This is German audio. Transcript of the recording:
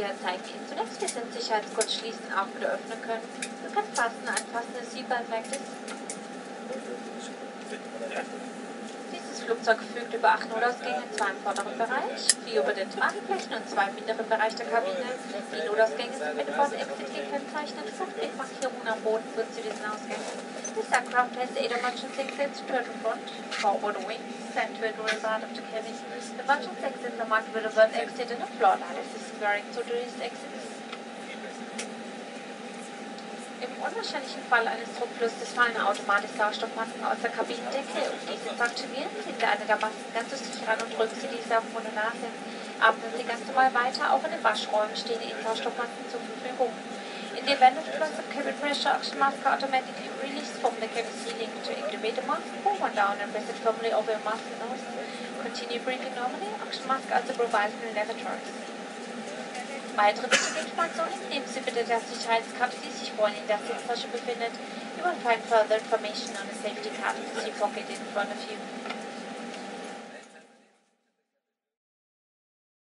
Wir zeigen Ihnen zunächst, wie Sie den Sicherheitsgurt schließen, auch wieder öffnen können. Sie können anfassen das Seatbelt Magnet. Dieses Flugzeug verfügt über 8 Notausgänge, 2 im vorderen Bereich, 4 über den Tragflächen und 2 im mittleren Bereich der Kabine. Die Notausgänge sind mit Bord Exit gekennzeichnet. Fluchtwegmarkierungen am Boden führen zu diesen Ausgängen. This aircraft has 8 emergency exits, 2 at the front, 4 over the wings, and 2 at the rear part of the cabin. The emergency exits are marked with a word exit and a floor light assistant bearing to these exits. Im unwahrscheinlichen Fall eines Druckverlustes fallen automatisch Sauerstoffmasken aus der Kabinendecke. Um diese zu aktivieren, ziehen Sie eine der Masken ganz zu sich ran und drücken Sie diese auf Mund und Nase. Atmen Sie ganz normal weiter, auch in den Waschräumen stehen Ihnen Sauerstoffmasken zur Verfügung. In the event of loss of cabin pressure, oxygen mask are automatically released from the cabin ceiling. To activate the mask, pull one down and press it firmly over your mask nose. Continue breathing normally. Oxygen mask also provided in lavatories. Weitere wichtige Informationen nehmen Sie bitte der Sicherheitskarte, die sich vorhin in der Sitztasche befindet. You will find further information on the safety card in the seat pocket in front of you.